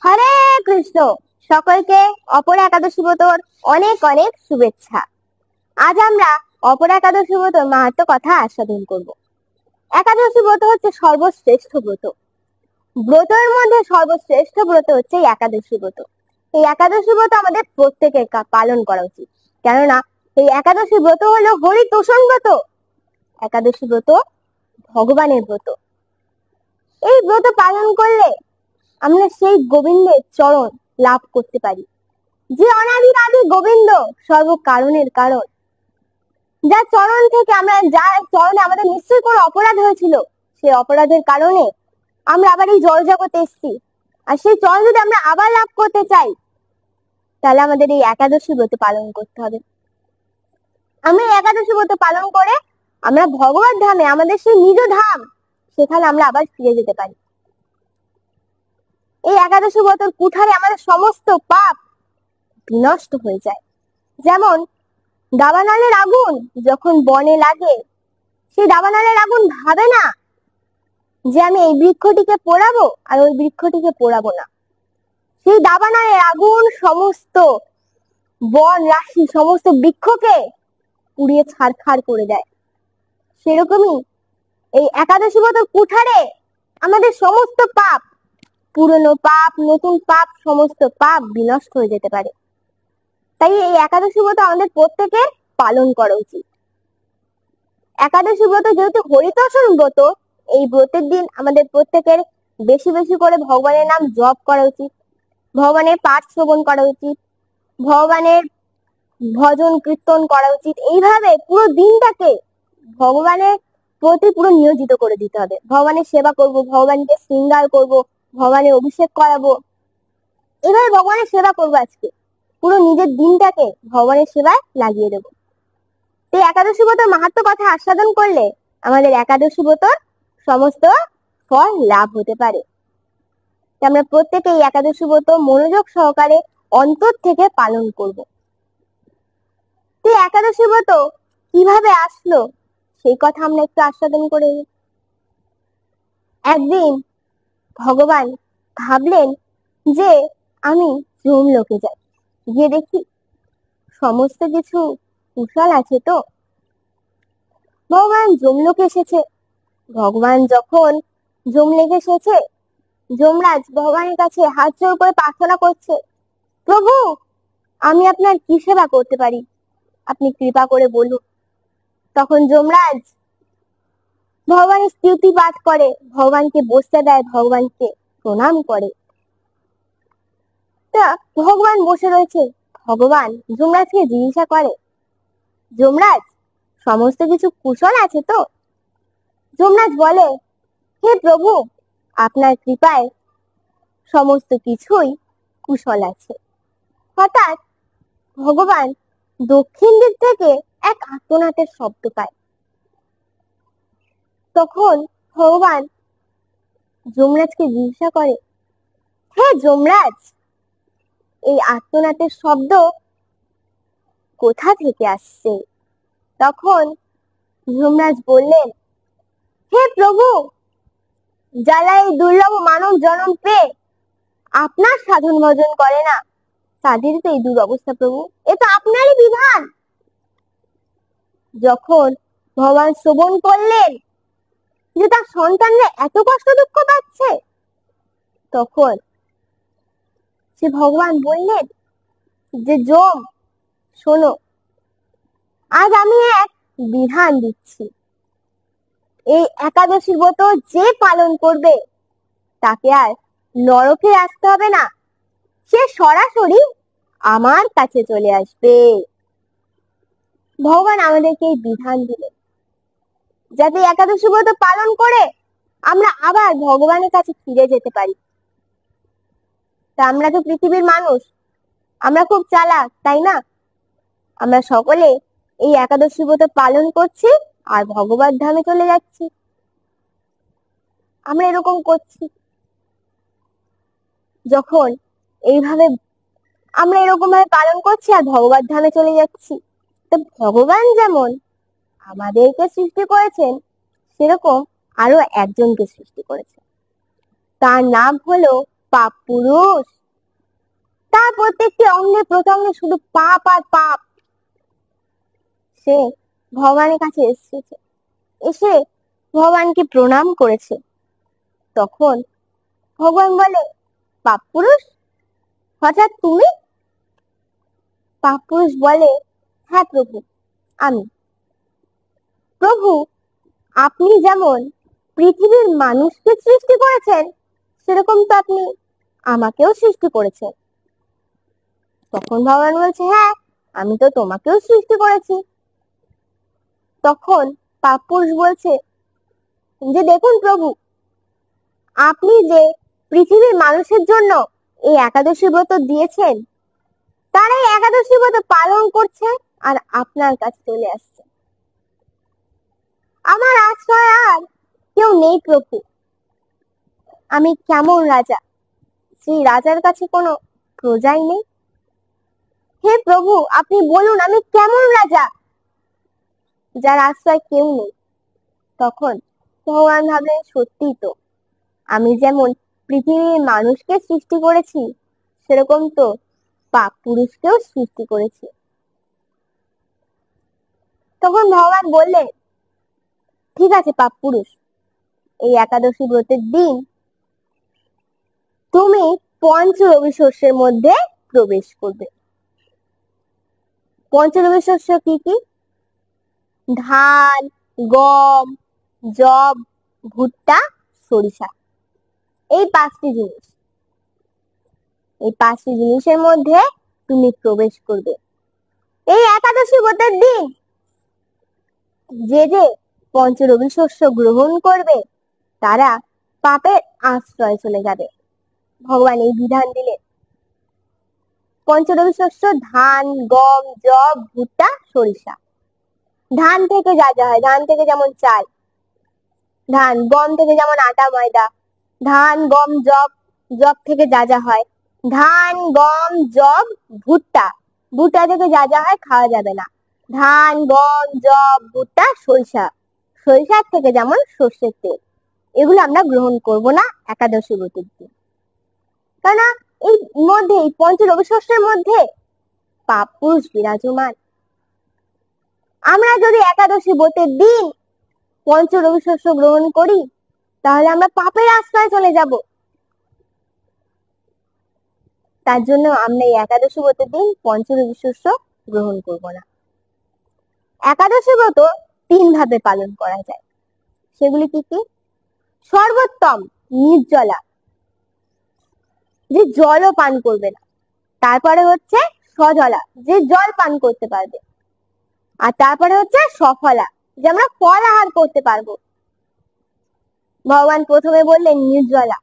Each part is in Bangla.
হরে কৃষ্ণ। সকলকে অপর একাদশী ব্রতর অনেক অনেক শুভেচ্ছা। আজ আমরা অপর একাদশী ব্রতর মাহাত্ম্য কথা আস্বাদন করব। একাদশী ব্রত হচ্ছে সর্বশ্রেষ্ঠ ব্রত। ব্রতের মধ্যে সর্বশ্রেষ্ঠ ব্রত হচ্ছে এই একাদশী ব্রত। এই একাদশী ব্রত আমাদের প্রত্যেকের পালন করা উচিত, কেননা এই একাদশী ব্রত হলো হরিতোষণ ব্রত। একাদশী ব্রত ভগবানের ব্রত। এই ব্রত পালন করলে আমরা সেই গোবিন্দের চরণ লাভ করতে পারি, যে অনাদি আদি গোবিন্দ, সর্ব কারণের কারণ, যার চরণ থেকে যার চরণে আমাদের নিশ্চয়ই কোনো অপরাধ হয়েছিল, সেই অপরাধের কারণে আমরা আবার এই জড় জগতে এসেছি। আর সেই চরণ যদি আমরা আবার লাভ করতে চাই, তাহলে আমাদের এই একাদশী ব্রত পালন করতে হবে। আমরা এই একাদশী ব্রত পালন করে আমরা ভগবত ধামে, আমাদের সেই নিজ ধাম, সেখানে আমরা আবার ফিরে যেতে পারি। এই একাদশী ব্রতের কুঠারে আমাদের সমস্ত পাপ বিনষ্ট হয়ে যায়। যেমন দাবানলের আগুন যখন বনে লাগে, সেই দাবানলের আগুন ভাবে না যে আমি এই বৃক্ষটিকে পোড়াবো আর ওই বৃক্ষটিকে পোড়াবো না। সেই দাবানলের আগুন সমস্ত বন রাশি, সমস্ত বৃক্ষকে পুড়িয়ে ছারখার করে দেয়। সেরকমই এই একাদশী ব্রত কুঠারে আমাদের সমস্ত পাপ, পুরনো পাপ, নতুন পাপ, সমস্ত পাপ বিনষ্ট হয়ে যেতে পারে। তাই এই একাদশী ব্রত আমাদের প্রত্যেকের পালন করা উচিত। একাদশী ব্রত যেহেতু হরিতোষণ ব্রত, এই ব্রতের দিন আমাদের প্রত্যেকের বেশি বেশি করে ভগবানের নাম জপ করা উচিত, ভগবানের পাঠ শ্রবণ করা উচিত, ভগবানের ভজন কীর্তন করা উচিত। এইভাবে পুরো দিনটাকে ভগবানের প্রতি পুরো নিয়োজিত করে দিতে হবে। ভগবানের সেবা করব, ভগবানকে শৃঙ্গার করব, ভগবানের অভিষেক করাবো, এইভাবে ভগবানের সেবা করবো। আজকে পুরো নিজের দিনটাকে ভগবানের সেবায় লাগিয়ে দেবো। এই একাদশী ব্রতের মাহাত্ম্য কথা আস্বাদন করলে আমাদের একাদশী ব্রতর সমস্ত ফল লাভ হতে পারে। আমরা প্রত্যেকে এই একাদশী ব্রত মনোযোগ সহকারে অন্তর থেকে পালন করব। এই একাদশী ব্রত কিভাবে আসলো সেই কথা আমরা একটু আস্বাদন করে নিই। একদিন ভগবান ভাবলেন যে আমি যমলোকে যাই, গিয়ে দেখি সমস্ত কিছু কুশল আছে তো। ভগবান যমলোকে এসেছে। ভগবান যখন যমলোকে এসেছে, যমরাজ ভগবানের কাছে হাত জোড় করে প্রার্থনা করছে, প্রভু আমি আপনার কি সেবা করতে পারি, আপনি কৃপা করে বলুন। তখন যমরাজ ভগবানের স্তুতি পাঠ করে, ভগবানকে বসতে দেয়, ভগবানকে প্রণাম করে। তা ভগবান বসে রয়েছে। ভগবান যমরাজকে জিজ্ঞাসা করে, যমরাজ সমস্ত কিছু কুশল আছে তো? যমরাজ বলে, হে প্রভু আপনার কৃপায় সমস্ত কিছুই কুশল আছে। হঠাৎ ভগবান দক্ষিণ দিক থেকে এক আর্তনাদের শব্দ পায়। তখন ভগবান যমরাজকে জিজ্ঞাসা করে, হে যমরাজ এই আর্তনাদের শব্দ কোথা থেকে আসছে? তখন যমরাজ বললেন, হে প্রভু যারা এই দুর্লভ মানব জন্ম পেয়ে আপনার সাধন ভজন করে না, তাদের তো এই দুরবস্থা প্রভু, এ তো আপনারই বিধান। যখন ভগবান শ্রবণ করলেন যে তার সন্তানরা এত কষ্ট দুঃখ পাচ্ছে, তখন সে ভগবান বললেন যে যম শোনো, আজ আমি এক বিধান দিচ্ছি। এই একাদশী ব্রত যে পালন করবে তাকে আর নরকে আসতে হবে না, সে সরাসরি আমার কাছে চলে আসবে। ভগবান আমাদেরকে এই বিধান দিলেন যাতে একাদশী ব্রত পালন করে আমরা আবার ভগবানের কাছে ফিরে যেতে পারি। তা আমরা তো পৃথিবীর মানুষ, আমরা খুব চালাক, তাই না? আমরা সকলে এই একাদশী ব্রত পালন করছি আর ভগবত ধামে চলে যাচ্ছি। আমরা এরকম করছি। যখন এইভাবে আমরা এরকম ভাবে পালন করছি আর ভগবত ধামে চলে যাচ্ছি, তো ভগবান যেমন আমাদেরকে সৃষ্টি করেছেন, সেরকম আরো একজনকে সৃষ্টি করেছেন। তার নাম হলো পাপ পুরুষ। তার প্রত্যেকটি অঙ্গে প্রত্যঙ্গে শুধু পাপ আর পাপ। সে ভগবানের কাছে এসেছে, এসে ভগবানকে প্রণাম করেছে। তখন ভগবান বলে, পাপ পুরুষ, হঠাৎ তুমি? পাপ পুরুষ বলে, হ্যাঁ প্রভু, আমি। প্রভু, আপনি যেমন পৃথিবীর মানুষকে সৃষ্টি করেছেন, সেরকম তো আপনি আমাকেও সৃষ্টি করেছেন। তখন ভগবান বলছে, হ্যাঁ, আমি তো তোমাকেও সৃষ্টি করেছি। তখন পাপ পুরুষ বলছে যে, দেখুন প্রভু, আপনি যে পৃথিবীর মানুষের জন্য এই একাদশী ব্রত দিয়েছেন, তারা এই একাদশী ব্রত পালন করছে আর আপনার কাছে চলে আসছে। আমার আশ্রয় আর কেউ নেই প্রভু। আমি কেমন রাজা, সেই রাজার কাছে কোনো প্রজাই নেই। হে প্রভু, আপনি বলুন আমি কেমন রাজা যার আশ্রয় কেউ নেই। তখন ভগবান ভাবলেন, সত্যি তো, আমি যেমন পৃথিবীর মানুষকে সৃষ্টি করেছি, সেরকম তো পাপ পুরুষকেও সৃষ্টি করেছি। তখন ভগবান বললেন, ঠিক আছে পাপ পুরুষ, এই একাদশী ব্রতের দিন তুমি পঞ্চরবি শস্যের মধ্যে প্রবেশ করবে। পঞ্চরবি শস্য কি কি? ধান, গম, যব, ভুট্টা, সরিষা, এই পাঁচটি জিনিস। এই পাঁচটি জিনিসের মধ্যে তুমি প্রবেশ করবে এই একাদশী ব্রতের দিন। যে যে পঞ্চরবি শস্য গ্রহণ করবে তারা পাপের আশ্রয় চলে যাবে। ভগবান এই বিধান দিলেন। পঞ্চরবি শস্য ধান, গম, যব, ভুট্টা, সরিষা। ধান থেকে যা যা হয়, ধান থেকে যেমন চাল, ধান, গম থেকে যেমন আটা ময়দা, ধান, গম, যব, যব থেকে যা যা হয়, ধান, গম, যব, ভুট্টা, ভুট্টা থেকে যা যা হয় খাওয়া যাবে না, ধান, গম, যব, ভুট্টা, সরিষা, সরিষার থেকে যেমন সর্ষের তেল, এগুলো আমরা গ্রহণ করব না একাদশী ব্রতের দিন। কেন? এই মধ্যে, এই পঞ্চরবি শস্যের মধ্যে পাপ পুরুষ বিরাজমান। আমরা যদি একাদশী ব্রতের দিন পঞ্চরবি শস্য গ্রহণ করি, তাহলে আমরা পাপের আশ্রয় চলে যাব। তার জন্য আমরা এই একাদশী ব্রতের দিন পঞ্চরবি শস্য গ্রহণ করব না। একাদশী ব্রত 3 ভাবে পালন করা যায়। সেগুলি কি কি? সর্বোত্তম নির্জলা, যে জলও পান করবে না। তারপরে হচ্ছে সজলা, যে জল পান করতে পারবে। আর তারপরে হচ্ছে সফলা, যে আমরা ফল আহার করতে পারবো। ভগবান প্রথমে বললেন নির্জলা,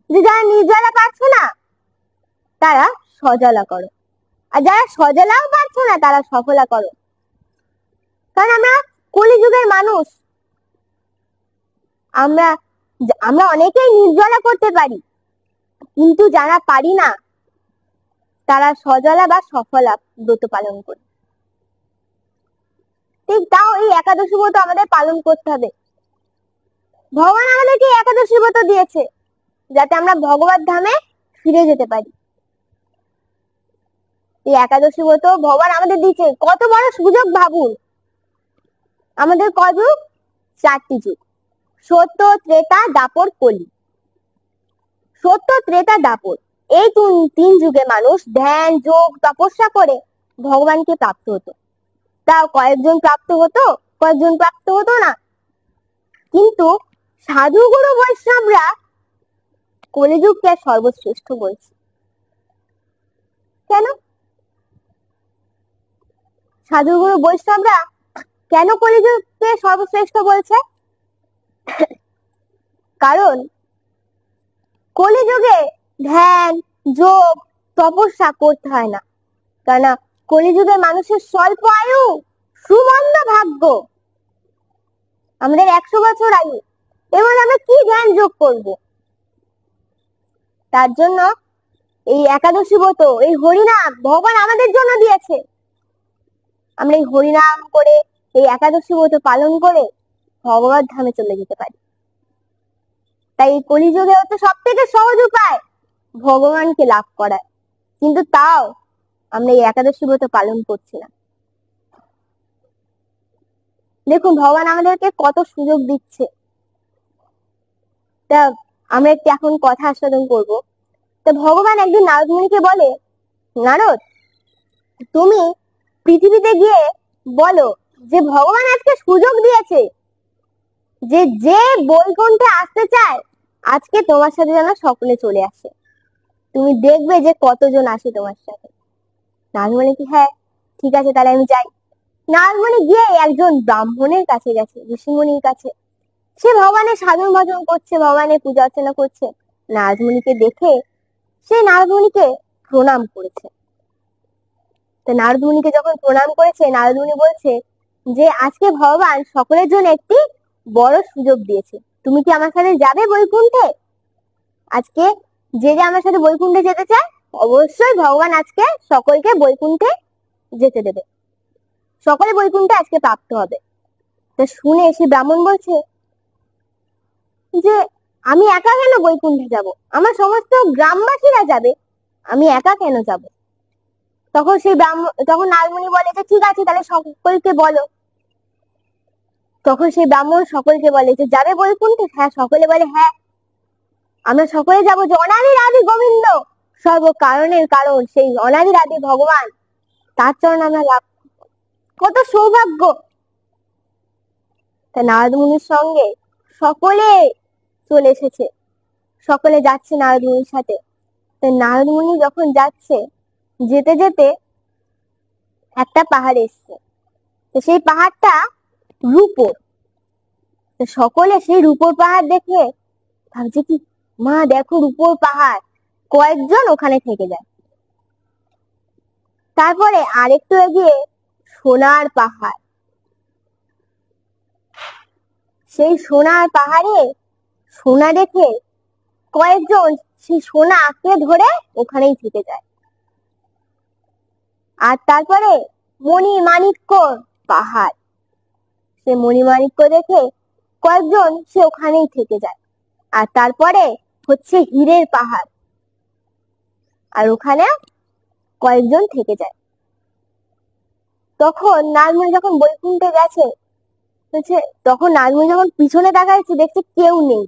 যে যারা নির্জলা পারছো না তারা সজলা করো, আর যারা সজলাও পারছো না তারা সফলা করো। কারণ আমরা কলিযুগের মানুষ, আমরা আমরা অনেকেই নির্জলা করতে পারি, কিন্তু যারা পারি না তারা সজলা বা সফলা ব্রত পালন করে। ঠিক তাও এই একাদশী ব্রত আমাদের পালন করতে হবে। ভগবান আমাদেরকে একাদশী ব্রত দিয়েছে যাতে আমরা ভগবত ধামে ফিরে যেতে পারি। এই একাদশী ব্রত ভগবান আমাদের দিয়েছে, কত বড় সুযোগ ভাবুন। আমাদের কযুগ? 4টি যুগ, সত্য, ত্রেতা, দ্বাপর, কলি। সত্য, ত্রেতা, দ্বাপর, এই 3 যুগে মানুষ ধ্যান, যোগ, তপস্যা করে ভগবানকে প্রাপ্ত হতো। তাও কয়েকজন প্রাপ্ত হতো, কয়েকজন প্রাপ্ত হতো না। কিন্তু সাধুগুরু বৈষ্ণবরা কলিযুগকে সর্বশ্রেষ্ঠ বলছে। কেন? সাধুগুরু বৈষ্ণবরা কেন কলিযুগকে সর্বশ্রেষ্ঠ বলছে? কারণ কলিযুগে ধ্যান, যোগ, তপস্যা করতে হয় না। কেন? কলিযুগের মানুষের স্বল্প আয়ু, সুমন্দ ভাগ্য। আমাদের 100 বছর আয়ু, এবং আমরা কি ধ্যান যোগ করব? তার জন্য এই একাদশী ব্রত, এই হরিনাম ভগবান আমাদের জন্য দিয়েছে। আমরা এই হরিনাম করে, এই একাদশী ব্রত পালন করে ভগবত ধামে চলে যেতে পারি। তাই এই কলিযুগে হচ্ছে সব থেকে সহজ উপায় ভগবানকে লাভ করার, কিন্তু তাও আমরা এই একাদশী ব্রত পালন করছি না। দেখুন ভগবান আমাদেরকে কত সুযোগ দিচ্ছে। তা আমরা একটু এখন কথা আস্বাদন করব। তো ভগবান একদিন নারদ মুনিকে বলে, নারদ তুমি পৃথিবীতে গিয়ে বলো যে ভগবান আজকে সুযোগ দিয়েছে যে যে বৈকুণ্ঠে আসতে চায় আজকে তোমার সাথে যেন সকলে চলে আসে, তুমি দেখবে যে কতজন আসে তোমার সাথে। নারদ মুনি কি, হ্যাঁ ঠিক আছে তাহলে আমি যাই। নারদ মুনি গিয়ে একজন ব্রাহ্মণের কাছে গেছে, ঋষিমুনির কাছে। সে ভগবানের সাধন ভজন করছে, ভগবানের পূজা অর্চনা করছে। নারদ মুনিকে দেখে সে নারদ মুনিকে প্রণাম করেছে। তো নারদ মুনিকে যখন প্রণাম করেছে, নারদ মুনি বলছে যে আজকে ভগবান সকলের জন্য একটি বড় সুযোগ দিয়েছে, তুমি কি আমার সাথে যাবে বৈকুণ্ঠে? আজকে যে যে আমার সাথে বৈকুণ্ঠে যেতে চায় অবশ্যই ভগবান আজকে সকলকে বৈকুণ্ঠে যেতে দেবে, সকলে বৈকুণ্ঠে আজকে প্রাপ্ত হবে। তা শুনে সে ব্রাহ্মণ বলছে যে আমি একা কেন বৈকুণ্ঠে যাব, আমার সমস্ত গ্রামবাসীরা যাবে, আমি একা কেন যাব? তখন নারদ মুনি বলে যে ঠিক আছে তাহলে সকলকে বলো। তখন সেই ব্রাহ্মণ সকলকে বলে যে যাবে বৈকুণ্ঠে? হ্যাঁ, সকলে বলে হ্যাঁ আমরা সকলে যাবো। যে অনাদির আদি গোবিন্দ, সর্ব কারণের কারণ সেই অনাদির আদি ভগবান, তার চরণ আমরা লাভ, কত সৌভাগ্য। তা নারদ মুনির সঙ্গে সকলে চলে এসেছে, সকলে যাচ্ছে নারদ মুনির সাথে। তো নারদ মুনি যখন যাচ্ছে, যেতে যেতে একটা পাহাড় এসছে। তো সেই পাহাড়টা রূপোর। তো সকলে সেই রূপোর পাহাড় দেখে ভাবছে কি, মা দেখো রূপোর পাহাড়, কয়েকজন ওখানে থেকে যায়। তারপরে আরেকটু এগিয়ে সোনার পাহাড়, সেই সোনার পাহাড়ে সোনা দেখে কয়েকজন সেই সোনা আঁকড়ে ধরে ওখানেই থেকে যায়। আর তারপরে মণিমাণিক্য পাহাড়, সে মণিমাণিক্য দেখে কয়েকজন সে ওখানেই থেকে যায়। আর তারপরে হচ্ছে হীরের পাহাড়, আর ওখানে কয়েকজন থেকে যায়। তখন নারদমুনি যখন বৈকুণ্ঠে গেছে, তখন নারদমুনি যখন পিছনে তাকাচ্ছে দেখছে কেউ নেই,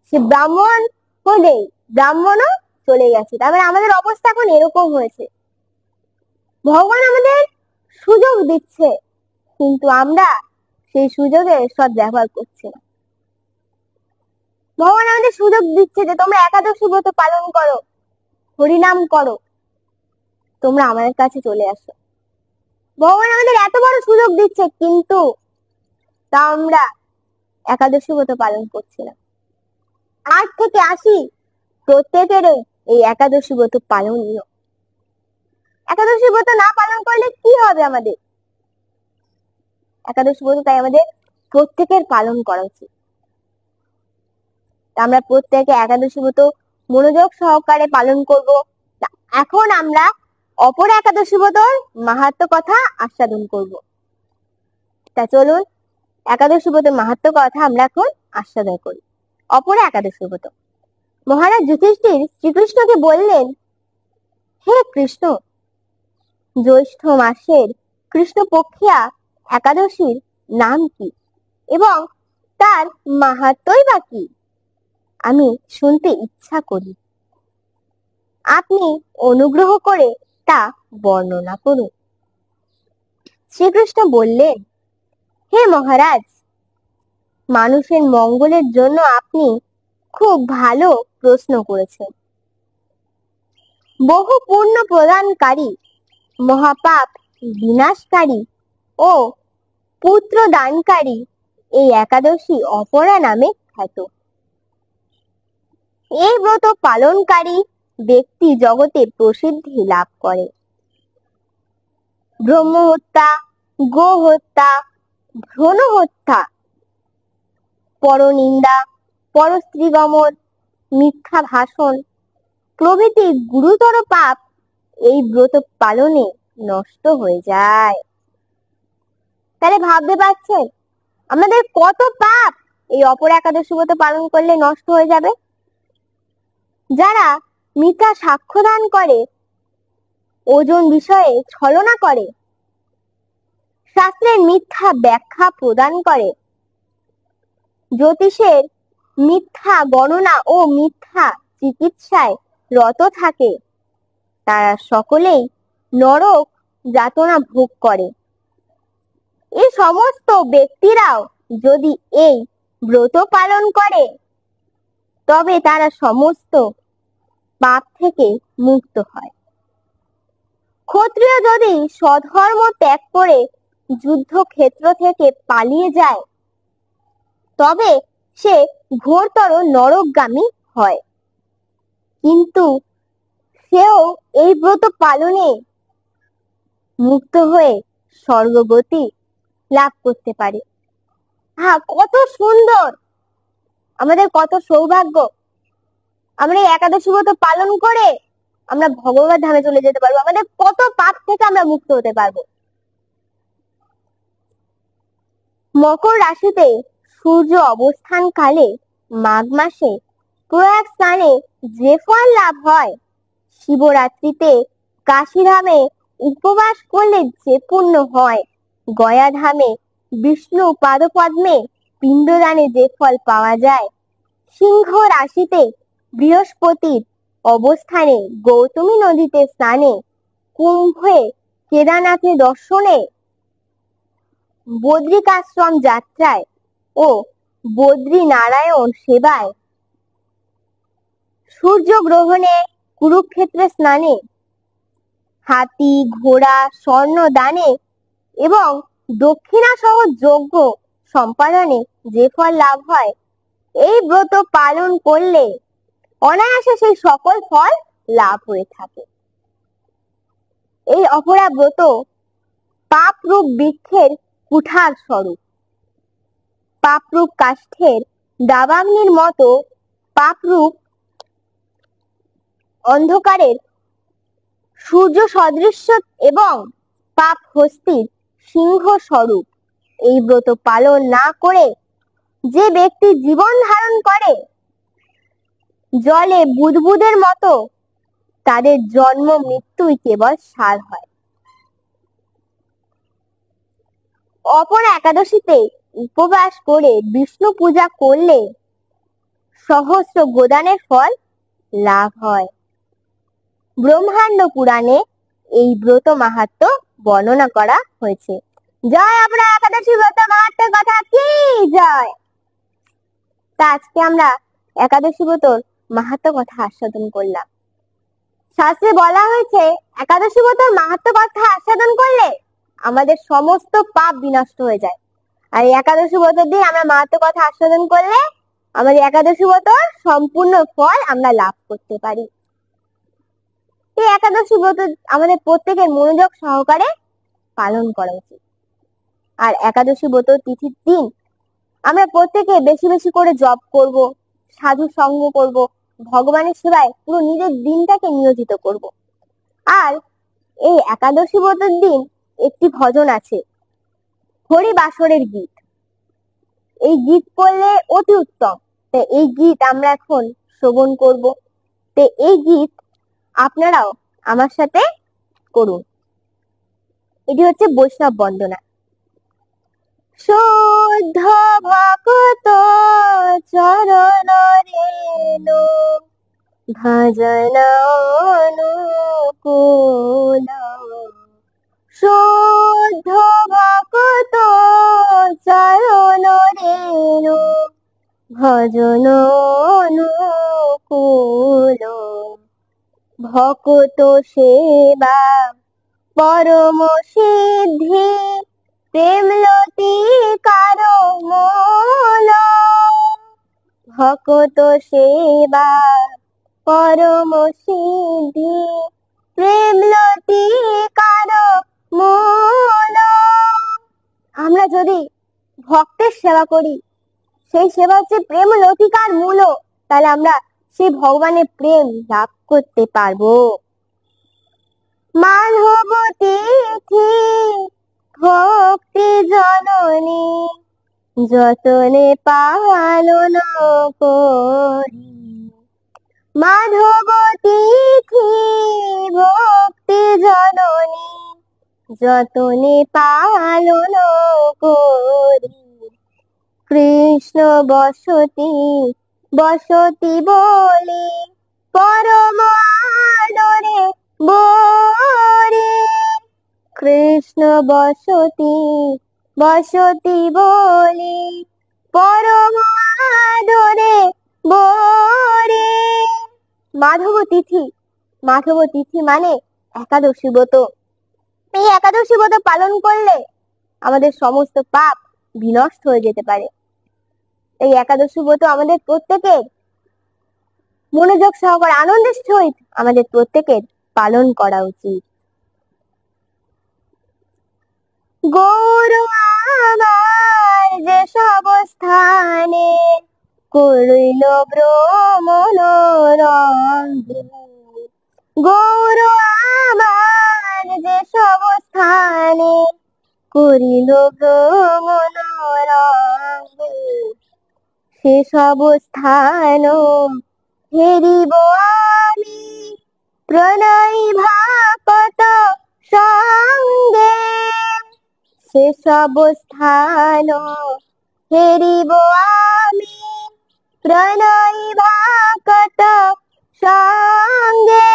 সে ব্রাহ্মণ নেই, ব্রাহ্মণও চলে গেছে। তারপরে আমাদের অবস্থা এখন এরকম হয়েছে, ভগবান আমাদের সুযোগ দিচ্ছে কিন্তু আমরা সেই সুযোগের সৎ ব্যবহার করছি না। ভগবান আমাদের সুযোগ দিচ্ছে যে তোমরা একাদশী ব্রত পালন করো, হরিনাম করো, তোমরা আমাদের কাছে চলে আসো। ভগবান আমাদের এত বড় সুযোগ দিচ্ছে কিন্তু তা আমরা একাদশী ব্রত পালন করছি না। 8 থেকে 80 প্রত্যেকেরই এই একাদশী ব্রত পালনীয়। একাদশী ব্রত না পালন করলে কি হবে আমাদের? একাদশী ব্রত তাই আমাদের প্রত্যেকের পালন করা উচিত। আমরা প্রত্যেকে একাদশী ব্রত মনোযোগ সহকারে পালন করব। এখন আমরা অপর একাদশী ব্রতর মাহাত্ম্য কথা আস্বাদন করব। তা চলুন একাদশী ব্রতের মাহাত্ম্য কথা আমরা এখন আস্বাদন করি। অপর একাদশী ব্রত। মহারাজ যুধিষ্ঠির শ্রীকৃষ্ণকে বললেন, হে কৃষ্ণ, জ্যৈষ্ঠ মাসের কৃষ্ণপক্ষিয়া একাদশীর নাম কি এবং তার মাহাত্ম্যই বা কি? আমি শুনতে ইচ্ছা করি, আপনি অনুগ্রহ করে তা বর্ণনা করুন। শ্রীকৃষ্ণ বললেন, হে মহারাজ, মানুষের মঙ্গলের জন্য আপনি খুব ভালো প্রশ্ন করেছেন। বহু পুণ্য প্রদানকারী, মহাপাপ বিনাশকারী ও পুত্র দানকারী এই একাদশী অপরা নামে খ্যাত। এই ব্রত পালনকারী ব্যক্তি জগতে প্রসিদ্ধি লাভ করে। ব্রহ্ম হত্যা, গো হত্যা, ভ্রূণ হত্যা, পরনিন্দা, পরস্ত্রীগমন, মিথ্যা ভাষণ প্রভৃতি গুরুতর পাপ এই ব্রত পালনে নষ্ট হয়ে যায়। তাহলে ভাবতে পারছেন আমাদের কত পাপ এই অপর একাদশী ব্রত পালন করলে নষ্ট হয়ে যাবে। যারা মিথ্যা সাক্ষ্য দান করে, ওজন বিষয়ে ছলনা করে, শাস্ত্রের মিথ্যা ব্যাখ্যা প্রদান করে, জ্যোতিষের মিথ্যা গণনা ও মিথ্যা চিকিৎসায় রত থাকে, তারা সকলেই নরক যাতনা ভোগ করে। এই সমস্ত ব্যক্তিরাও যদি এই ব্রত পালন করে তবে তারা সমস্ত পাপ থেকে মুক্ত হয়। ক্ষত্রিয় যদি স্বধর্ম ত্যাগ করে যুদ্ধক্ষেত্র থেকে পালিয়ে যায় তবে সে ঘোরতর নরকগামী হয়, কিন্তু সেও এই ব্রত পালনে মুক্ত হয়ে স্বর্গগতি লাভ করতে পারে। কত সুন্দর, আমাদের কত সৌভাগ্য, আমরা এই একাদশী ব্রত পালন করে আমরা ভগবত ধামে চলে যেতে পারবো, আমাদের কত পাপ থেকে আমরা মুক্ত হতে পারবো। মকর রাশিতে সূর্য অবস্থান কালে মাঘ মাসে প্রয়াগ স্নানে যে ফল লাভ হয়, শিবরাত্রিতে কাশীধামে উপবাস করলে যে পুণ্য হয়, গয়া ধামে বিষ্ণু পাদপদ্মে পিণ্ডদানে যে ফল পাওয়া যায়, সিংহ রাশিতে বৃহস্পতির অবস্থানে গৌতমী নদীতে স্নানে, কুম্ভে কেদারনাথের দর্শনে, বদ্রিকাশ্রম যাত্রায় ও বদ্রী নারায়ণ সেবায়, সূর্যগ্রহণে কুরুক্ষেত্রে স্নানে, হাতি ঘোড়া স্বর্ণ দানে এবং দক্ষিণা সহ যজ্ঞ সম্পাদনে যে ফল লাভ হয়, এই ব্রত পালন করলে অনায়াসে সেই সকল ফল লাভ হয়ে থাকে। এই অপরা ব্রত পাপরূপ বৃক্ষের কুঠার স্বরূপ। পাপরূপ কাষ্ঠের দাবাগ্নির মতো পাপরূপ অন্ধকারের সূর্য সদৃশ্য এবং পাপ হস্তির সিংহ স্বরূপ। এই ব্রত পালন না করে যে ব্যক্তি জীবন ধারণ করে জলে বুদবুদের মতো, তাদের জন্ম মৃত্যুই কেবল সার হয়। অপর একাদশীতে উপবাস করে বিষ্ণু পূজা করলে সহস্র গোদানের ফল লাভ হয়। ব্রহ্মাণ্ড পুরাণে এই ব্রত মাহাত্ম্য বর্ণনা করা হয়েছে। জয় আমরা একাদশী ব্রত মাহাত্ম্যের কথা কি জয়। তা আজকে আমরা একাদশী ব্রতর মাহাত্ম্য কথা আস্বাদন করলাম। শাস্ত্রে বলা হয়েছে একাদশী ব্রতর মাহাত্ম্য কথা আস্বাদন করলে আমাদের সমস্ত পাপ বিনষ্ট হয়ে যায়। আর একাদশী ব্রতের দিন আমরা মাহাত্ম্য কথা আস্বাদন করলে আমাদের একাদশী ব্রতর সম্পূর্ণ ফল আমরা লাভ করতে পারি। এই একাদশী ব্রত আমাদের প্রত্যেকের মনোযোগ সহকারে পালন করা উচিত। আর একাদশী ব্রত তিথির দিন আমরা প্রত্যেকে বেশি বেশি করে জপ করব, সাধু সঙ্গ করব, ভগবানের সেবায় পুরো নিজের দিনটাকে নিয়োজিত করব। আর এই একাদশী ব্রতের দিন একটি ভজন আছে, হরি বাসরের গীত। এই গীত করলে অতি উত্তম। এই গীত আমরা এখন শ্রবণ করব। এই গীত আপনারাও আমার সাথে করুন। এটি হচ্ছে বৈষ্ণব বন্দনা। শুদ্ধ ভক্ত চরণ রেণু ভজন অনুকূল, শুদ্ধ ভক্ত চরণ রেণু ভজন অনুকূল, ভক্ত সেবা পরম সিদ্ধি প্রেমলতি কারো মূল, ভক্ত সেবা পরম সিদ্ধি প্রেমলতি কারো মূল। আমরা যদি ভক্তের সেবা করি, সেই সেবা হচ্ছে প্রেম লতিকার মূল, তাহলে আমরা সেই ভগবানের প্রেম লাভ করতে পারবো। মাধব তিথি ভক্তি জননী যতনে পালন করি। মাধব তিথি ভক্তি জননী, যতনে পালন করি। কৃষ্ণ বসতি বসতি বলি, পরম আদরে বরি। কৃষ্ণ বসতি বসতি বলি, পরম আদরে বরি। মাধব তিথি, মাধব তিথি মানে একাদশী ব্রত। এই একাদশী ব্রত পালন করলে আমাদের সমস্ত পাপ বিনষ্ট হয়ে যেতে পারে। এই একাদশী ব্রত আমাদের প্রত্যেকের মনোযোগ সহকারে আনন্দের সহিত আমাদের প্রত্যেকের পালন করা উচিত। গৌর আমার যে সব স্থানে করিল ভ্রমণ রঙ্গে, গৌর আমার যে সব স্থানে করিল ভ্রমণ রঙ্গে, সেসব স্থান হেরিব আমি প্রণয় ভাকত সঙ্গে। সেসব স্থান হেরিব আমি প্রণয় ভাকত সঙ্গে।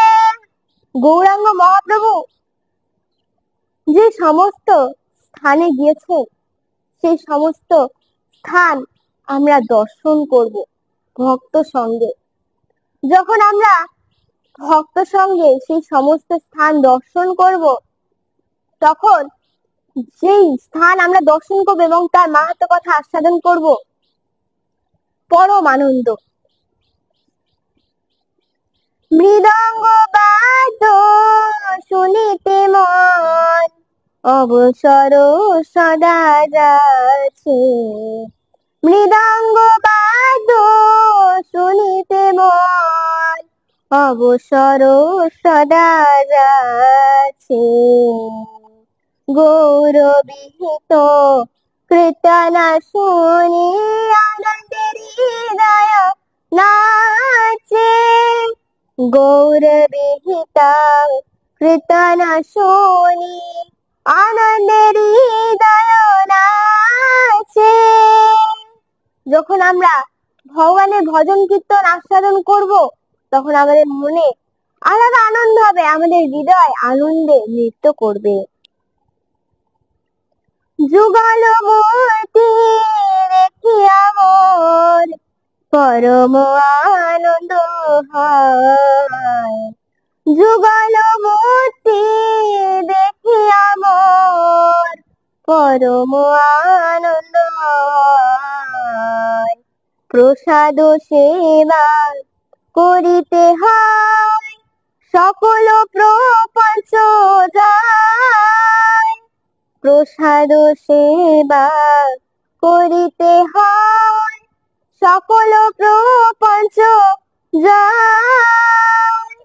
গৌরাঙ্গ মহাপ্রভু যে সমস্ত স্থানে গিয়েছে, সেই সমস্ত স্থান আমরা দর্শন করব ভক্ত সঙ্গে। যখন আমরা ভক্ত সঙ্গে সেই সমস্ত স্থান দর্শন করব, তখন সেই স্থান আমরা দর্শন করব এবং তার মাহাত্ম্য কথা আস্বাদন করব, পরম আনন্দ। মৃদঙ্গ বাদ্য শুনিতে মন অবসর সদা যাচ্ছে। মৃদঙ্গ বাদ্য শুনিতে মন অবসর সদা যাচ্ছে। গৌর বিহিত কীর্তন শুনি আনন্দের হৃদয় নাচে। গৌর বিহিত কীর্তন শুনি আনন্দের হৃদয় নাচে। যখন আমরা ভগবানের ভজন কীর্তন আস্বাদন করব, তখন আমাদের মনে আলাদা আনন্দ হবে, আমাদের হৃদয় আনন্দে নৃত্য করবে। যুগল মূর্তি দেখিয়া মোর পরম আনন্দ হয়। যুগল মূর্তি দেখিয়া মোর পরম আনন্দ হয়। প্রসাদ সেবা করিতে হয়, সকল প্রপঞ্চ যায়। প্রসাদ সেবা করিতে হয়, সকল প্রপঞ্চ যায়।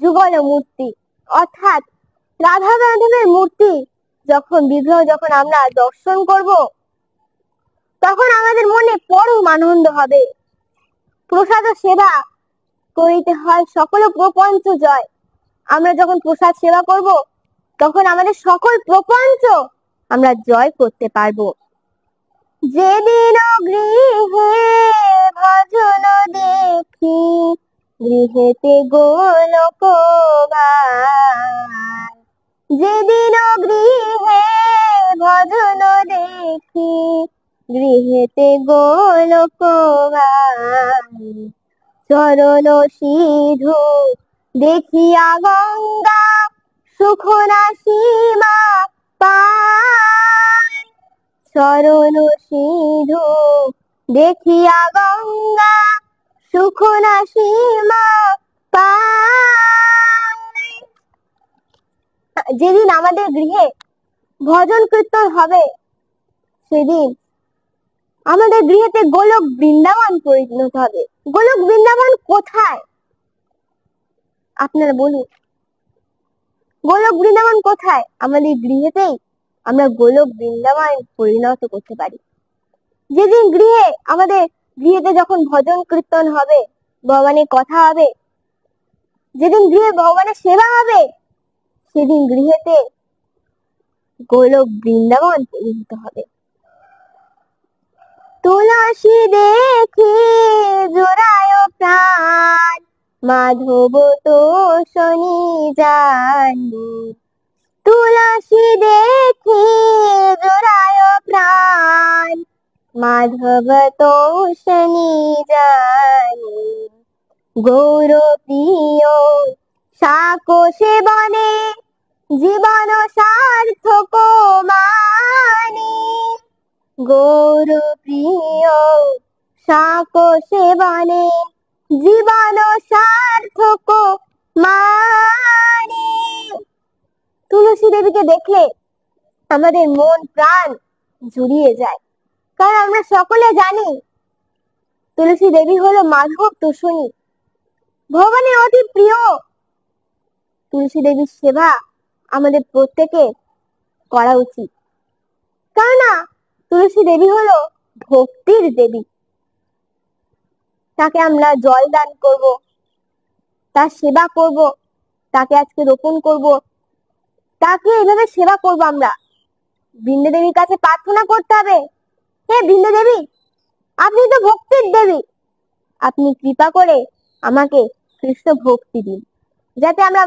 যুগল মূর্তি অর্থাৎ রাধা মাধবের মূর্তি যখন বিগ্রহ যখন আমরা দর্শন করব, তখন আমাদের মনে পরম আনন্দ হবে। প্রসাদ সেবা করিতে হয়, সকল প্রপঞ্চ জয়। আমরা যখন প্রসাদ সেবা করব, তখন আমাদের সকল প্রপঞ্চ আমরা জয় করতে পারবো। যেদিন গৃহে ভজন দেখি, গৃহেতে গোলক ভাই। যেদিন গৃহে ভজন দেখি, গৃহেতে গোলক ভাই। চরণ সিধু দেখিয়া গঙ্গা, সুখ না সীমা পায়। চরণ সিধু দেখিয়া গঙ্গা, সুখ না সীমা পায়। যেদিন আমাদের গৃহে ভজন কীর্তন হবে, সেদিন আমাদের গৃহেতে গোলক বৃন্দাবন পরিণত হবে। গোলক বৃন্দাবন কোথায় আপনারা বলুন? গোলক বৃন্দাবন কোথায়? আমাদের গৃহেতেই আমরা গোলক বৃন্দাবন পরিণত করতে পারি। যেদিন আমাদের গৃহেতে যখন ভজন কীর্তন হবে, ভগবানের কথা হবে, যেদিন গৃহে ভগবানের সেবা হবে, সেদিন গৃহেতে গোলক বৃন্দাবন পরিণত হবে। তুলসী দেখে জোড়ায় প্রাণ, মাধব তো শনি জানি। তুলসী দেখে জোড়ায় প্রাণ, মাধব তো শনি জানি। গৌর প্রিয় শাক সেবনে জীবন সার্থক মানি। গৌর প্রিয় শাক সেবনে জীবন সার্থক মানি। তুলসী দেবীকে দেখলে আমাদের মন প্রাণ জুড়িয়ে যায়, কারণ আমরা সকলে জানি তুলসী দেবী হলো মাধব তোষণী, ভগবানের অতি প্রিয়। তুলসী দেবীর সেবা আমাদের প্রত্যেকে করা উচিত, কেননা তুলসী দেবী হলো ভক্তির দেবী। তাকে আমরা জল দান করব, তার সেবা করব, তাকে আজকে রোপণ করব, তাকে এইভাবে সেবা করব। আমরা বৃন্দা দেবীর কাছে প্রার্থনা করতে হবে, হে বৃন্দা দেবী, আপনি তো ভক্তির দেবী, আপনি কৃপা করে আমাকে কৃষ্ণ ভক্তি দিন, যাতে আমরা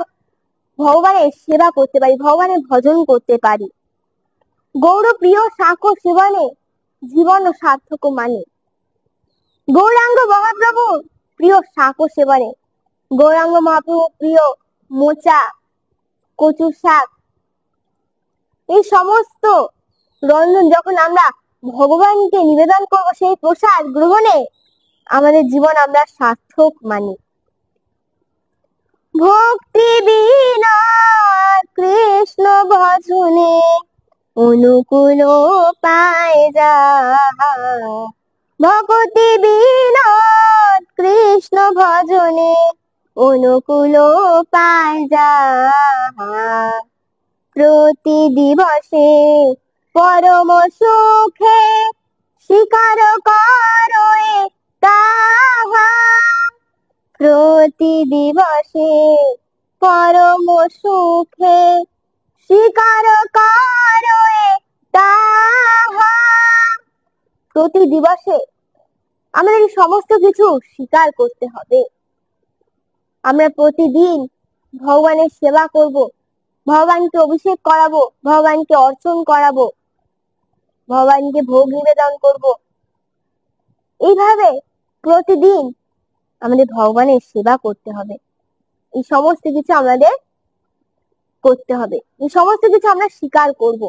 ভগবানের সেবা করতে পারি, ভগবানের ভজন করতে পারি। গৌর প্রিয় শাক সেবনে জীবন সার্থক মানে। গৌরাঙ্গ মহাপ্রভু প্রিয় শাক সেবনে, গৌরাঙ্গ মহাপ্রভু প্রিয় মোচা, কচু শাক, এই সমস্ত রন্ধন যখন আমরা ভগবানকে নিবেদন করব, সেই প্রসাদ গ্রহণে আমাদের জীবন আমরা সার্থক মানি। ভক্তি বিনা কৃষ্ণ ভজনে অনুকূল পায় যাহা। ভক্তি বিনা কৃষ্ণ ভজনে অনুকূল পায় যাহা। প্রতি দিবসে পরম সুখে স্বীকার করো তাহা। প্রতি দিবসে পরম সুখে স্বীকার করো তাহা। প্রতি দিবসে আমাদের সমস্ত কিছু স্বীকার করতে হবে। আমরা প্রতিদিন ভগবানের সেবা করব, ভগবানকে অভিষেক করাবো, ভগবানকে অর্চন করাবো, ভগবানকে ভোগ নিবেদন করব। এইভাবে প্রতিদিন আমাদের ভগবানের সেবা করতে হবে। এই সমস্ত কিছু আমাদের করতে হবে, এই সমস্ত কিছু আমরা স্বীকার করব।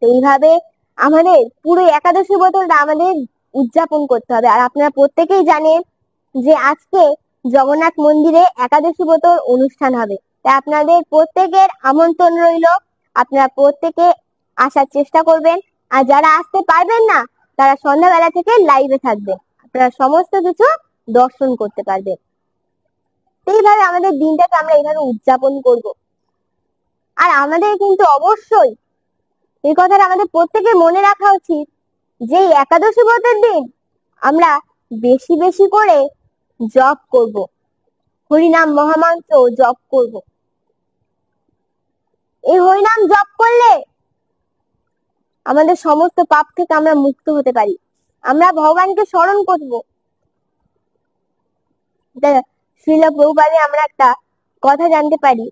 এইভাবে আমাদের পুরো একাদশী ব্রতটা আমাদের উদযাপন করতে হবে। আর আপনারা প্রত্যেকেই জানেন যে আজকে জগন্নাথ মন্দিরে একাদশী ব্রতর অনুষ্ঠান হবে, তাই আপনাদের প্রত্যেকের আমন্ত্রণ রইল। আপনারা প্রত্যেকে আসার চেষ্টা করবেন, আর যারা আসতে পারবেন না তারা সন্ধ্যাবেলা থেকে লাইভে থাকবেন, আপনারা সমস্ত কিছু দর্শন করতে পারবেন। এইভাবে আমাদের দিনটাকে আমরা এইভাবে উদযাপন করব। আর আমাদের কিন্তু অবশ্যই এই কথাটা আমাদের প্রত্যেকের মনে রাখা উচিত যে একাদশী ব্রতের দিন আমরা বেশি বেশি করে জপ করব, হরিনাম মহামন্ত্র জপ করব। এই হরিনাম জপ করলে আমাদের সমস্ত পাপ থেকে আমরা মুক্ত হতে পারি, আমরা ভগবানকে স্মরণ করব। শ্রীল প্রভুপাদে আমরা একটা কথা জানতে পারি,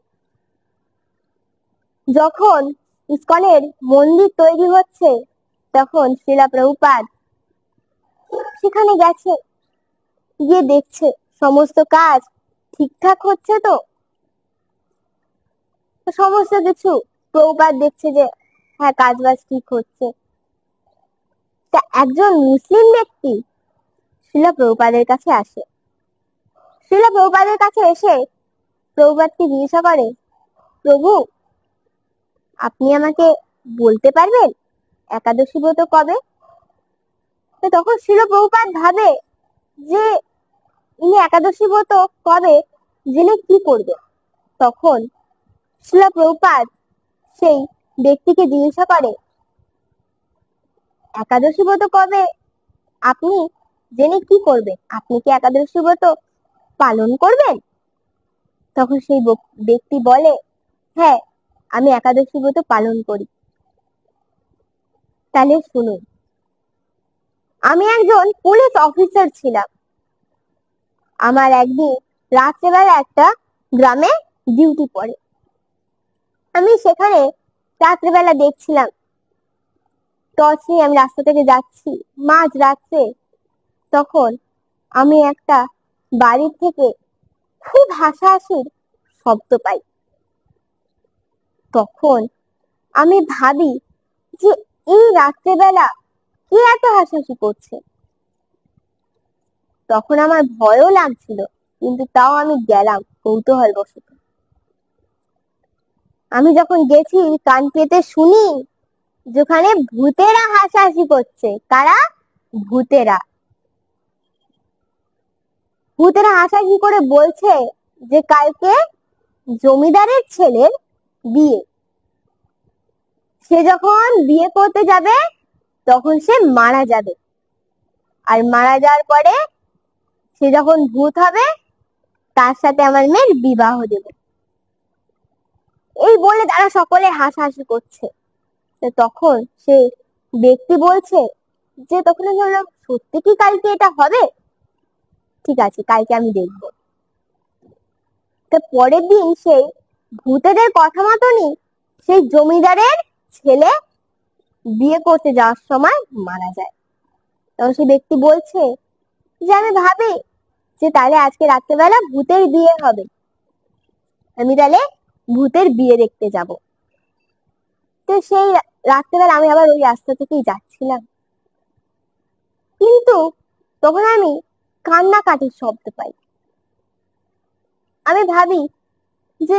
যখন ইস্কনের মন্দির তৈরি হচ্ছে তখন শ্রীল প্রভুপাদ সেখানে গেছে, গিয়ে দেখছে সমস্ত কাজ ঠিকঠাক হচ্ছে। তো সমস্ত কিছু প্রভুপাদ দেখছে যে হ্যাঁ, কাজ বাজ ঠিক হচ্ছে। তা একজন মুসলিম ব্যক্তি শ্রীল প্রভুপাদের কাছে আসে। শ্রীল প্রভুপাদের কাছে এসে প্রভুপাদকে জিজ্ঞাসা করে, প্রভু, আপনি আমাকে বলতে পারবেন একাদশী ব্রত কবে? তখন শ্রীল প্রভুপাদ ভাবে যে ইনি একাদশী ব্রত কবে জেনে কি করবে। তখন শ্রীল প্রভুপাদ সেই ব্যক্তিকে জিজ্ঞাসা করে, একাদশী ব্রত কবে আপনি জেনে কি করবেন? আপনি কি একাদশী ব্রত পালন করবেন? তখন সেই ব্যক্তি বলে, হ্যাঁ, আমি একাদশী ব্রত পালন করি। তাহলে শুনুন, আমি একজন পুলিশ অফিসার ছিলাম। আমার একদিন রাত্রেবেলা একটা গ্রামে ডিউটি পড়ে। আমি সেখানে রাত্রেবেলা দেখছিলাম, টর্চ নিয়ে আমি রাস্তা থেকে যাচ্ছি মাঝ রাত্রে। তখন আমি একটা বাড়ির থেকে খুব হাসাহাসির শব্দ পাই। তখন আমি ভাবি যে এই রাত্রেবেলা কে এত হাসাহাসি করছে। তখন আমার ভয়ও লাগছিল, কিন্তু তাও আমি গেলাম কৌতূহল বশত। আমি যখন গেছি, কান পেতে শুনি যেখানে ভূতেরা হাসাহাসি করছে। কারা? ভূতেরা। ভূতেরা হাসাহাসি করে বলছে যে কালকে জমিদারের ছেলের বিয়ে। সে যখন বিয়ে করতে যাবে তখন সে মারা যাবে, আর মারা যাওয়ার পরে সে যখন ভূত হবে তার সাথে আমার মেয়ের বিবাহ দেব। এই বলে তারা সকলে হাসাহাসি করছে। তখন সে ব্যক্তি বলছে যে, তখন আমি বললাম, সত্যি কি কালকে এটা হবে? ঠিক আছে, কালকে আমি দেখবো। তো পরের দিন সেই ভূতেদের কথা মতনই সেই জমিদারের ছেলে বিয়ে করতে যাওয়ার সময় মারা যায়। তখন সেই ব্যক্তি বলছে যে আমি ভাবি যে তাহলে আজকে রাত্রেবেলা ভূতের বিয়ে হবে, আমি তাহলে ভূতের বিয়ে দেখতে যাব। তো সেই রাত্রেবেলা আমি আবার ওই রাস্তা থেকেই যাচ্ছিলাম, কিন্তু তখন আমি কান্নাকাটির শব্দ পাই। আমি ভাবি যে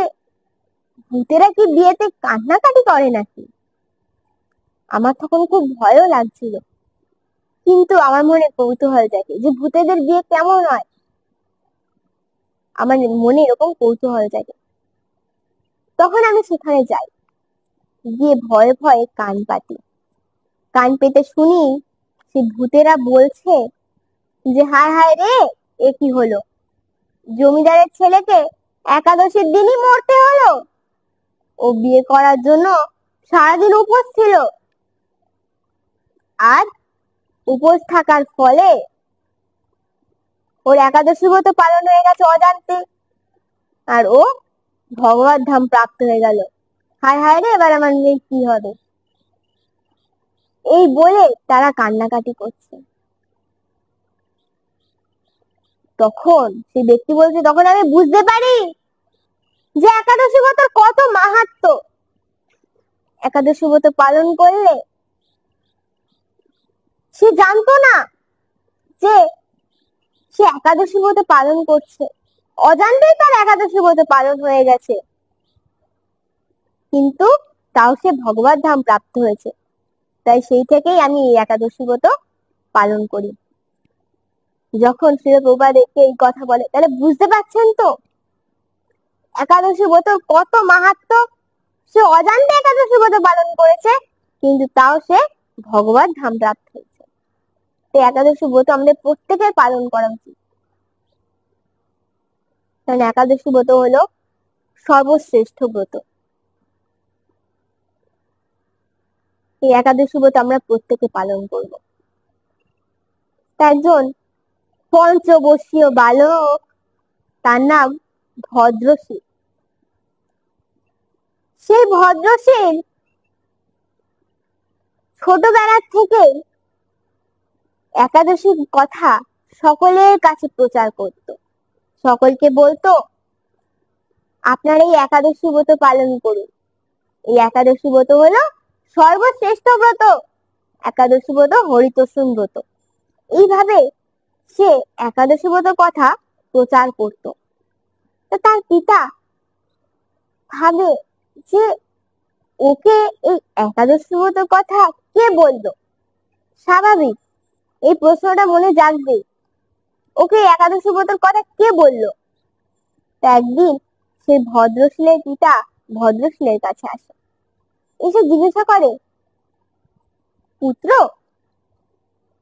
ভূতেরা কি বিয়েতে কান্নাকাটি করে নাকি? আমার তখন খুব ভয়ও লাগছিল, কিন্তু আমার মনে কৌতূহল জাগে যে ভূতেদের বিয়ে কেমন হয়। আমার মনে এরকম কৌতূহল জাগে। তখন আমি সেখানে যাই, গিয়ে ভয়ে ভয়ে কান পাতি। কান পেতে শুনি সে ভূতেরা বলছে যে হায় হায় রে, এ কি হলো? জমিদারের ছেলেকে একাদশীর দিনই মরতে হলো। ও বিয়ে করার জন্য সারাদিন উপোস ছিল, আর উপোস থাকার ফলে ওর একাদশী ব্রত পালন হয়ে গেছে অজান্তে, আর ও ভগবত ধাম প্রাপ্ত হয়ে গেল। হায় হায় রে, এবার আমার মেয়ে কি হবে? এই বলে তারা কান্নাকাটি করছে। তখন সেই ব্যক্তি বলছে, তখন আমি বুঝতে পারি যে একাদশী ব্রতর কত মাহাত্ম্য। একাদশী ব্রত পালন করলে সে জানতো না যে সে একাদশী ব্রত পালন করছে, অজান্তেই তার একাদশী ব্রত পালন হয়ে গেছে, কিন্তু তাও সে ভগবত ধাম প্রাপ্ত হয়েছে। তাই সেই থেকেই আমি এই একাদশী ব্রত পালন করি। যখন শ্রীল প্রভুপাদ এই কথা বলে, তাহলে বুঝতে পারছেন তো একাদশী ব্রত কত মাহাত্ম্য। সে অজান্তে একাদশী ব্রত পালন করেছে, কিন্তু তাও সে ভগবত ধাম প্রাপ্ত হয়েছে। এই একাদশী ব্রত আমাদের প্রত্যেকের পালন করা উচিত, কারণ একাদশী ব্রত হলো সর্বশ্রেষ্ঠ ব্রত। এই একাদশী ব্রত আমরা প্রত্যেকে পালন করব। একজন পঞ্চবর্ষীয় বালক, তার নাম ভদ্রশীল। সেই ভদ্রশীল ছোটবেলার থেকে একাদশীর কথা সকলের কাছে প্রচার করত। সকলকে বলতো, আপনারা এই একাদশী ব্রত পালন করুন। এই একাদশী ব্রত হলো সর্বশ্রেষ্ঠ ব্রত। একাদশী ব্রত হরিতোষণ ব্রত। এইভাবে সে একাদশী ব্রত কথা প্রচার করত। তো তার পিতা ভাবে যে ওকে এই একাদশী ব্রত কথা কে বললো। স্বাভাবিক এই প্রশ্নটা মনে জাগবে, ওকে একাদশী ব্রতের কথা কে বললো। তা একদিন সেই ভদ্রশীলের পিতা ভদ্রশীলের কাছে আসে, এসে জিজ্ঞাসা করে, পুত্র,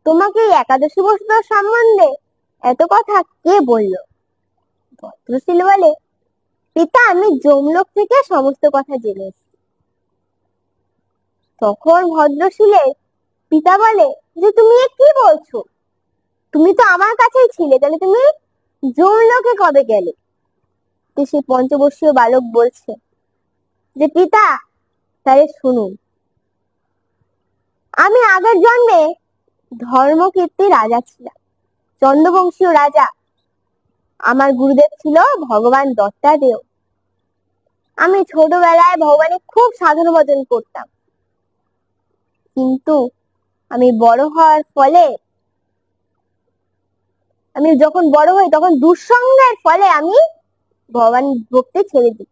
তোমাকে এই একাদশী ব্রত সম্বন্ধে এত কথা কে বললো? ভদ্রশীল বলে, পিতা, আমি যমলোক থেকে সমস্ত কথা জেনে এসেছি। তখন ভদ্রশীলের পিতা বলে যে তুমি এ কি বলছো? তুমি তো আমার কাছেই ছিলে, তাহলে তুমি যমলোকে কবে গেলে? তো সেই পঞ্চবর্ষীয় বালক বলছে যে পিতা, তাহলে শুনুন, আমি আগের জন্মে ধর্মকীর্তি রাজা ছিলাম, চন্দ্রবংশীয় রাজা। আমার গুরুদেব ছিল ভগবান দত্তাদেব। আমি ছোটবেলায় ভগবানের খুব সাধন ভজন করতাম, কিন্তু আমি বড় হওয়ার ফলে, আমি যখন বড় হই তখন দুঃসঙ্গের ফলে আমি ভগবান ভক্তি ছেড়ে দিই।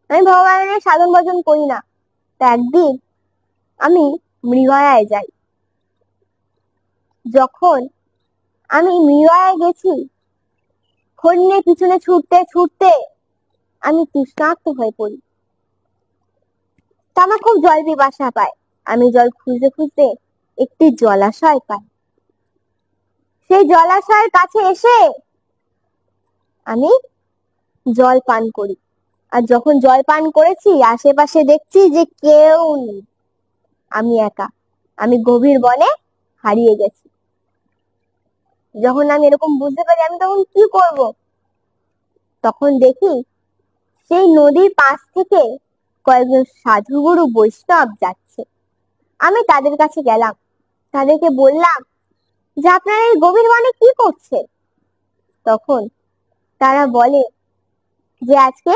আমি ভগবানের সাধন ভজন করি না। তা একদিন আমি মৃগয়ায় যাই। যখন আমি মৃগয়ায় গেছি, হরিণের পিছনে ছুটতে ছুটতে আমি তৃষ্ণার্ত হয়ে পড়ি। তা আমার খুব জল পিপাসা পায়। আমি জল খুঁজতে খুঁজতে একটি জলাশয় পাই। সেই জলাশয়ের কাছে এসে আমি জল পান করি। আর যখন জল পান করেছি, আশেপাশে দেখছি যে কেউ নেই, আমি একা। আমি গভীর বনে হারিয়ে গেছি। যখন আমি এরকম বুঝতে পারি, আমি তখন কি করব? তখন দেখি সেই নদীর পাশ থেকে কয়েকজন সাধুগুরু বৈষ্ণব যাচ্ছে। আমি তাদের কাছে গেলাম, তাদেরকে বললাম যে আপনারা এই গভীর বনে কি করছে? তখন তারা বলে যে আজকে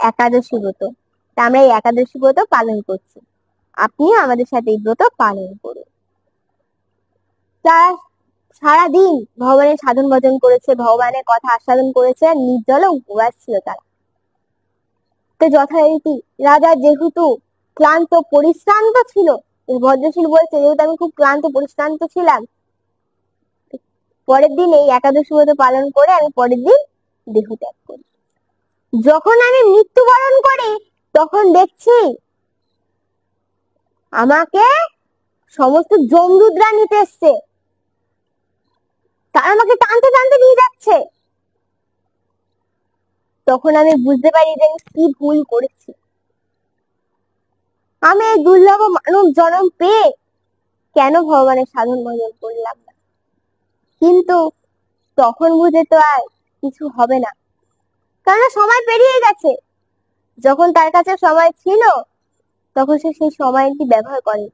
একাদশী ব্রত, তা আমরা এই একাদশী ব্রত পালন করছি, আপনিও আমাদের সাথে এই ব্রত পালন করুন। তারা সারাদিন ভগবানের সাধন ভজন করেছে, ভগবানের কথা আস্বাদন করেছে, আর নির্জলে উপবাস ছিল তারা। তো যথারীতি রাজা যেহেতু ক্লান্ত পরিশ্রান্ত ছিল, ভদ্রশীল বলছে যেহেতু আমি খুব ক্লান্ত পরিশ্রান্ত ছিলাম, পরের দিন এই একাদশী ব্রত পালন করে আমি পরের দিন দেহ ত্যাগ করি। যখন আমি মৃত্যুবরণ করি তখন দেখছি আমাকে সমস্ত যমদূতরা নিতে এসছে। তারা আমাকে টানতে টানতে নিয়ে যাচ্ছে। তখন আমি বুঝতে পারি যে আমি কি ভুল করেছি। আমি এই দুর্লভ মানব জন্ম পেয়ে কেন ভগবানের সাধন ভজন করলাম না? কিন্তু তখন বুঝে তো আর কিছু হবে না, কারণ সময় পেরিয়ে গেছে। যখন তার কাছে সময় ছিল তখন সে সেই সময়টি ব্যবহার করে।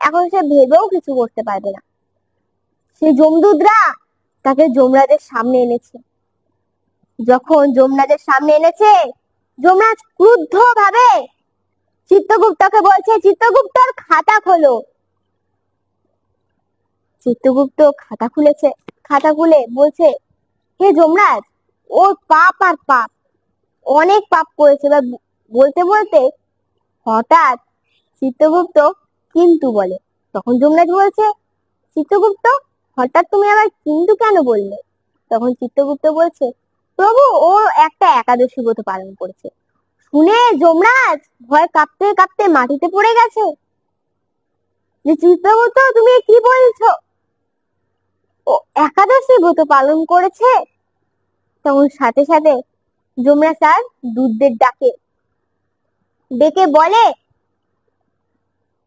এখন সে ভেবেও কিছু করতে পারবে না। সেই যমদূতরা তাকে যমরাজের সামনে এনেছে। যখন যমরাজের সামনে এনেছে, যমরাজ ক্রুদ্ধ ভাবে চিত্রগুপ্তকে বলছে, চিত্রগুপ্তর খাতা খোলো। চিত্রগুপ্ত খাতা খুলেছে। খাতা খুলে বলছে, হে যমরাজ, ওর পাপ আর পাপ, অনেক পাপ করেছে। বলতে বলতে হঠাৎ চিত্রগুপ্ত কিন্তু বলে। তখন যমরাজ বলছে, চিত্রগুপ্ত, হঠাৎ তুমি আবার কিন্তু কেন বললে? তখন চিত্রগুপ্ত বলছে, প্রভু, ও একটা একাদশী ব্রত পালন করেছে। শুনে যমরাজ ভয় কাঁপতে কাঁপতে মাটিতে পড়ে গেছে যে চিত্রগুপ্ত, তুমি কি বলছো? ও একাদশী ব্রত পালন করেছে। তখন সাথে সাথে যমরাজ তার দূতদের ডেকে বলে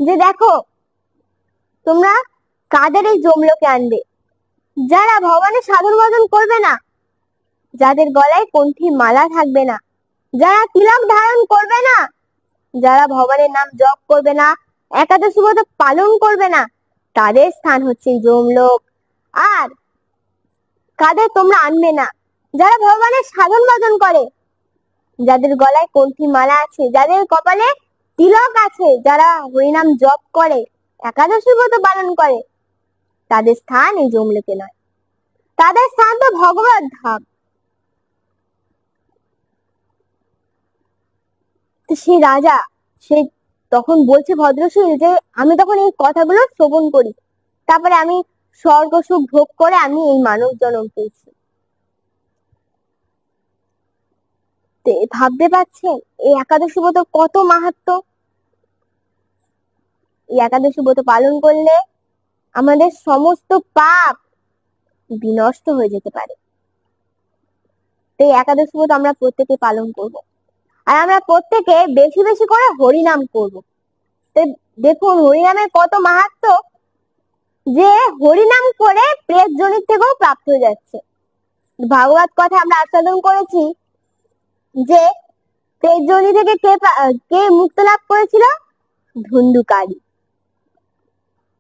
যে দেখো, তোমরা কাদের এই যমলোকে আনবে? যারা ভগবানের সাধন ভজন করবে না, যাদের গলায় কণ্ঠী মালা থাকবে না, যারা তিলক ধারণ করবে না, যারা ভগবানের নাম জপ করবে না, একাদশী ব্রত পালন করবে না, তাদের স্থান হচ্ছে যমলোক। আর কাদের তোমরা আনবে না? যারা ভগবানের সাধন ভজন করে, যাদের গলায় কণ্ঠী মালা আছে, যাদের কপালে তিলক আছে, যারা হরিনাম জপ করে, একাদশী ব্রত পালন করে, তাদের স্থান এই যমলোকে নয়, তাদের স্থান তো ভগবত ধাম। সে রাজা, সে তখন বলছে ভদ্রশীল যে আমি তখন এই কথাগুলো শ্রবণ করি, তারপরে আমি স্বর্গ সুখ ভোগ করে আমি এই মানব জন্ম পেয়েছি। ভাবতে পারছেন এই একাদশী ব্রত কত মাহাত্ম্য? এই একাদশী ব্রত পালন করলে আমাদের সমস্ত পাপ বিনষ্ট হয়ে যেতে পারে। এই একাদশী ব্রত আমরা প্রত্যেকে পালন করব, আর আমরা প্রত্যেকে বেশি বেশি করে হরিনাম করব। দেখুন হরিনামের কত মাহাত্ম্য, যে হরিনাম করে প্রেত জনির থেকেও প্রাপ্ত হয়ে যাচ্ছে। ভাগবত কথা আমরা আস্বাদন করেছি যে প্রেত জনি থেকে কে মুক্ত লাভ করেছিল? ধুন্ধুকারী।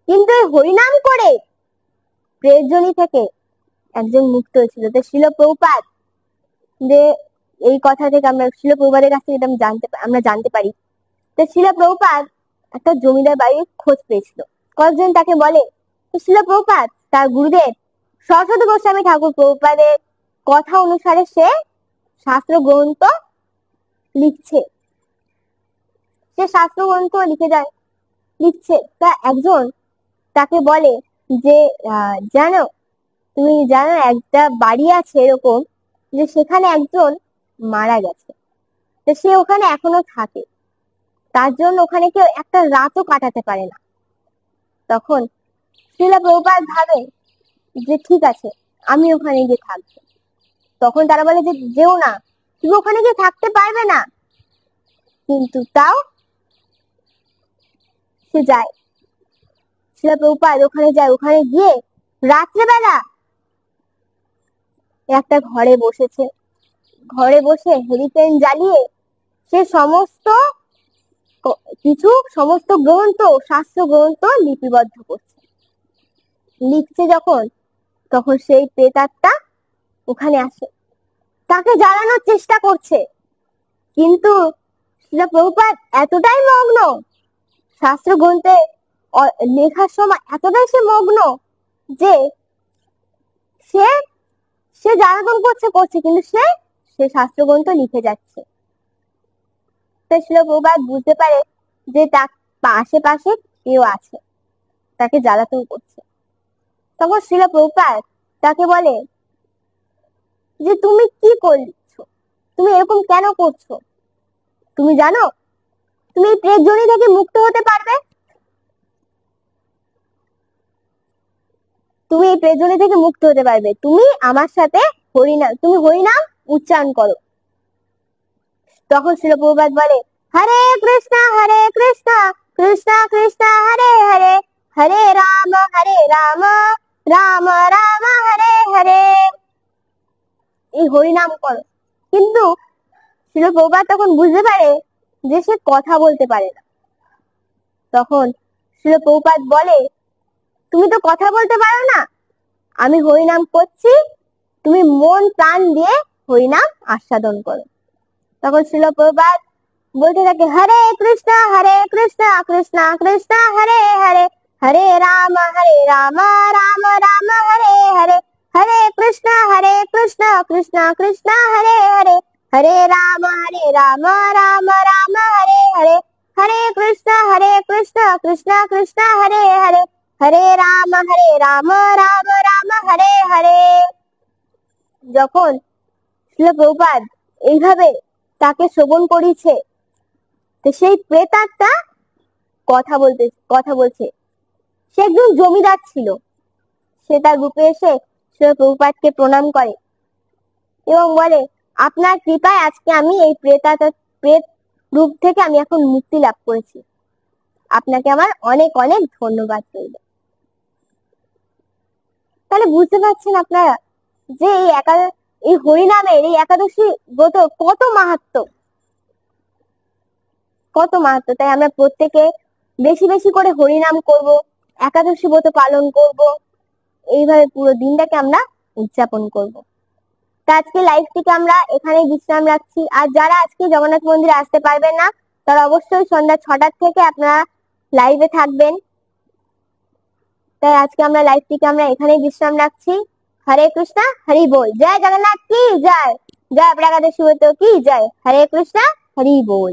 কিন্তু এই হরিনাম করে প্রেত জনি থেকে একজন মুক্ত হয়েছিল। তো শিল প্রভুপাদ যে এই কথা থেকে আমরা শিল প্রভুপাদের কাছ থেকে আমরা জানতে পারি। তো শিল প্রভুপাদ একটা জমিদার বাড়ির খোঁজ পেয়েছিল। কয়েকজন তাকে বলে, শিল প্রভুপাদ তার গুরুদেব সরস্বতী গোস্বামী ঠাকুর প্রভুপাদের কথা অনুসারে সে শাস্ত্র গ্রন্থ লিখছে, সে শাস্ত্র গ্রন্থ লিখছে। তা একজন তাকে বলে যে তুমি জানো একটা বাড়ি আছে এরকম, যে সেখানে একজন মারা গেছে, তো সে ওখানে এখনো থাকে, তার জন্য ওখানে কেউ একটা রাতও কাটাতে পারে না। তখন শ্রীল প্রভুপাদ ভাবে যে ঠিক আছে, আমি ওখানে গিয়ে থাকবো। তখন তারা বলে যে যেও না, তুমি ওখানে গিয়ে থাকতে পারবে না। কিন্তু তাও সে যায়, শ্রীল প্রভুপাদ ওখানে যায়। ওখানে গিয়ে রাত্রেবেলা একটা ঘরে বসে হেরিকেন জ্বালিয়ে সে সমস্ত গ্রন্থ, শাস্ত্র গ্রন্থ লিপিবদ্ধ করছে, লিখছে। তখন সেই প্রেতাত্মা ওখানে আসে, তাকে জ্বালানোর চেষ্টা করছে। কিন্তু শ্রীল প্রভুপাদ এতটাই মগ্ন শাস্ত্র গ্রন্থে লেখার সময়, এতটাই সে মগ্ন যে সে জ্বালাতন করছে কিন্তু সে শাস্ত্র গ্রন্থ লিখে যাচ্ছে। তাই শ্রীল প্রভুপাদ বুঝতে পারে যে তার আশেপাশে কেউ আছে, তাকে জ্বালাতন করছে। তখন শ্রীল প্রভুপাদ তাকে বলে যে তুমি কি করছো, তুমি এরকম কেন করছো? তুমি জানো তুমি এই প্রেত জনি থেকে মুক্ত হতে পারবে? তুমি এই প্রেত জনি থেকে মুক্ত হতে পারবে, তুমি আমার সাথে হরিনাম উচ্চারণ করো। তখন শ্রীল প্রভুপাদ বলে, হরে কৃষ্ণ কৃষ্ণ কৃষ্ণ হরে হরে, হরে রাম রাম রাম হরে হরে। এই হরিনাম করো। কিন্তু শ্রীল প্রভুপাদ তখন বুঝতে পারে যে সে কথা বলতে পারে না। তখন শ্রীল প্রভুপাদ বলে, তুমি তো কথা বলতে পারো না, আমি হরিনাম করছি, তুমি মন প্রাণ দিয়ে হরিনাম আস্বাদন করো। তখন শ্রীল প্রভুপাদ বলতে থাকে, হরে কৃষ্ণ কৃষ্ণ কৃষ্ণ হরে হরে, হরে রাম রাম রাম হরে হরে, হরে কৃষ্ণ কৃষ্ণ কৃষ্ণ হরে হরে, হরে রাম রাম রাম হরে হরে, হরে কৃষ্ণ কৃষ্ণ কৃষ্ণ হরে হরে, হরে রাম রাম রাম হরে হরে। যখন শ্রীল প্রভুপাদ এইভাবে তাকে শ্রবণ করিয়েছে, তো সেই প্রেতাত্মা কথা বলছে। সে একজন জমিদার ছিল। সে তার রূপে এসে শ্রীল প্রভুপাদকে প্রণাম করে এবং বলে, আপনার কৃপায় আজকে আমি এই প্রেত রূপ থেকে আমি এখন মুক্তি লাভ করেছি, আপনাকে আমার অনেক অনেক ধন্যবাদ রইল। তাহলে বুঝতে পারছেন আপনারা যে এই হরিনামের এই একাদশী ব্রত কত মাহাত্ম্য। তাই আমরা প্রত্যেকে বেশি বেশি করে হরিনাম করব, একাদশী ব্রত পালন করব, এইভাবে পুরো দিনটাকে আমরা উদযাপন করব। তা আজকে লাইভটিকে আমরা এখানেই বিশ্রাম রাখছি। আর যারা আজকে জগন্নাথ মন্দিরে আসতে পারবেন না, তারা অবশ্যই সন্ধ্যা 6টার থেকে আপনারা লাইভে থাকবেন। তাই আজকে আমরা লাইভটিকে আমরা এখানেই বিশ্রাম রাখছি। হরে কৃষ্ণ হরি বল, জয় জগন্নাথ কি জয়, জয় একাদশী ব্রত কি জয়, হরে কৃষ্ণ হরি বল।